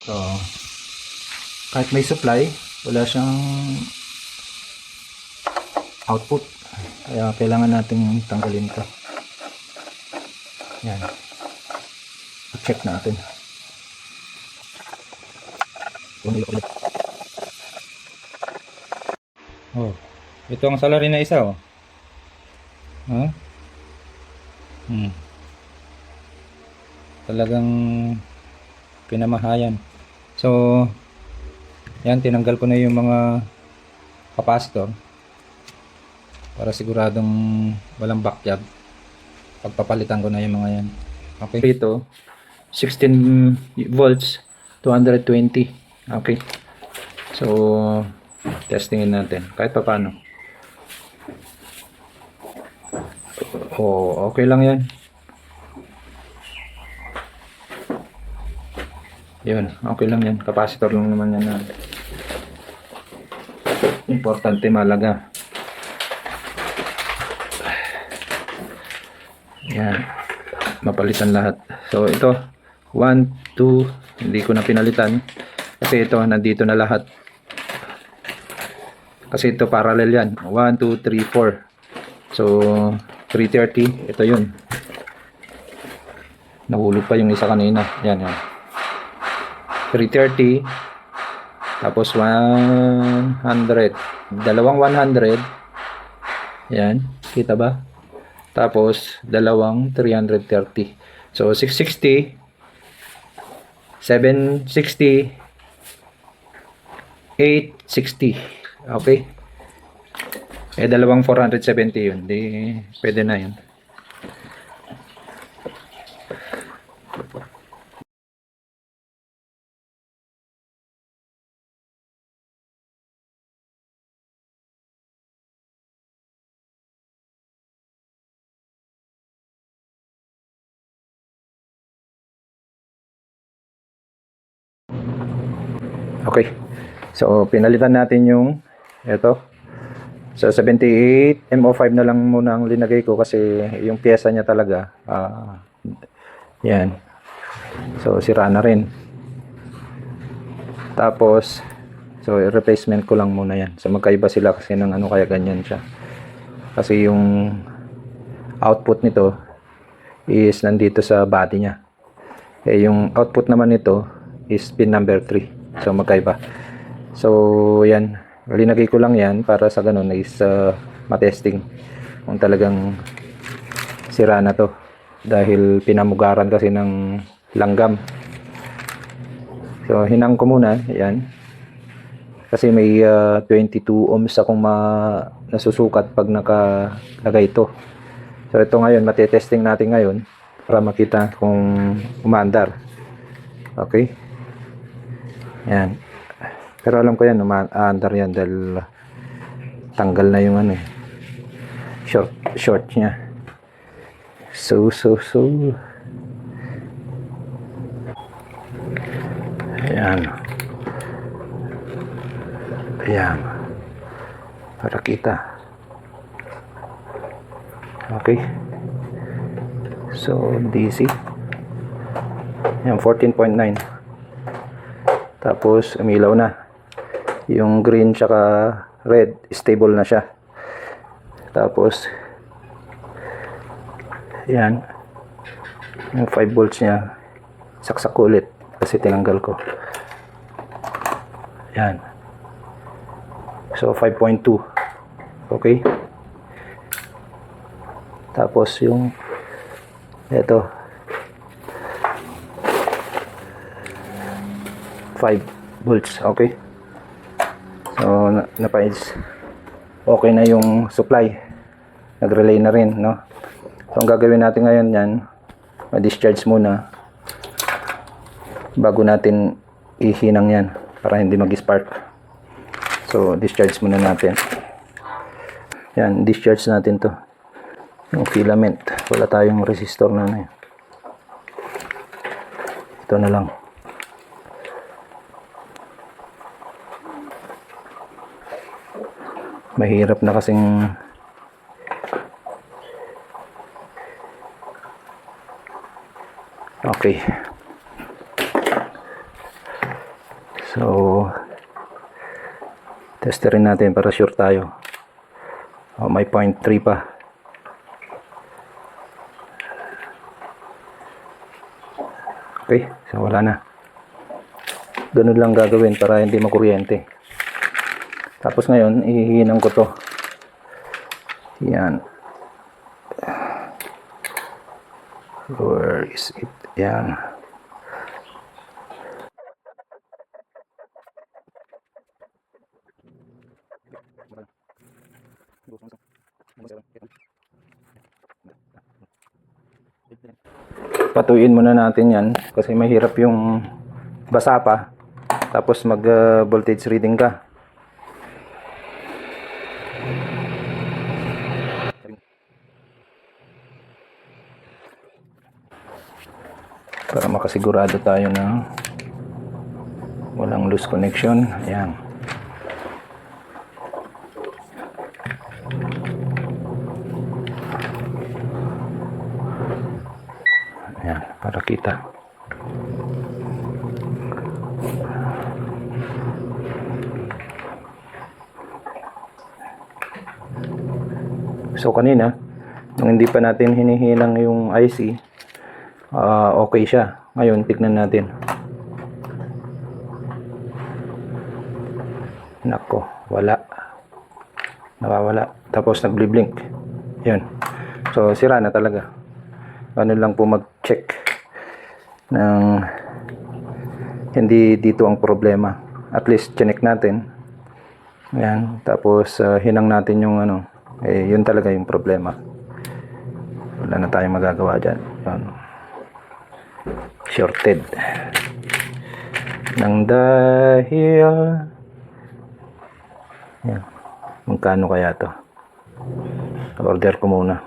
So, kahit may supply, wala siyang output. Kaya kailangan natin tanggalin ito. Yan. Check natin. Oh, ito ang salary na isa, oh. Huh? Talagang pinamahayan. So, yan, tinanggal ko na yung mga capacitor para siguradong walang backjab. Pagpapalitan ko na yung mga yan. Okay, ito 16 volts 220. Okay, so testingin natin kahit pa paano. Oh, okay lang yan. Yun, okay lang yan. Capacitor lang naman yan na importante, malaga. Yan, mapalitan lahat. So ito 1, 2, hindi ko na pinalitan kasi ito nandito na lahat, kasi ito parallel yan. 1, 2, 3, 4. So 330, ito yun. Nahulog pa yung isa kanina. Yan, yan. 330, tapos 100, dalawang 100. Yan, kita ba? Tapos dalawang 330. So 660, 760, 860. Okay, dalawang 470 yun. Di pwede na yun. Okay, so pinalitan natin yung ito. So 78 MO5 na lang muna ang linagay ko kasi yung pyesa niya talaga yan, so sira na rin. Tapos so replacement ko lang muna yan. So magkaiba sila kasi ng ano, kaya ganyan siya kasi yung output nito is nandito sa body niya, yung output naman nito is pin number 3. So magkaiba. So yan, linagay ko lang yan para sa ganun is matesting kung talagang sira na to, dahil pinamugaran kasi ng langgam. So hinang ko muna yan kasi may 22 ohms akong nasusukat pag nakalagay ito. So ito ngayon, matetesting natin ngayon para makita kung umaandar. Okay, yan. Pero alam ko yan, umaandar yan dahil tanggal na yung ano, short niya. So ayan, ayan, para kita. Okay, so DC yan, 14.9. tapos umilaw na yung green tsaka red, stable na siya. Tapos yan, yung 5 volts nya saksak ulit kasi tinanggal ko. Yan, so 5.2. okay, tapos yung ito 5 volts. Okay, so napais okay na yung supply, nag-relay na rin, no? So ang gagawin natin ngayon yan, ma-discharge muna bago natin ihinang yan para hindi mag-spark. So discharge muna natin yan, discharge natin to yung filament. Wala tayong resistor na ano, ito na lang. Mahirap na kasing okay. So, testerin natin para sure tayo. May 0.3 pa. Okay, so wala na. Ganun lang gagawin para hindi makuryente. Tapos ngayon, ihihinan ko to. Yan. Where is it? Yan. Patuin muna natin yan kasi mahirap yung basa pa tapos mag voltage reading ka. Para makasigurado tayo na walang loose connection. Ayan. Ayan, para kita. So kanina, nung hindi pa natin hinihinang yung IC, okay siya. Ngayon, tignan natin. Nako, wala. Nawawala. Tapos nagbi-blink. Yun. So, sira na talaga. Ano lang po mag-check ng hindi dito ang problema. At least, chinek natin. Ayan. Tapos, hinang natin yung ano. Yun talaga yung problema. Wala na tayong magagawa dyan. Yun. Shorted. Nang dahil... Yan. Magkano kaya to? Order ko muna.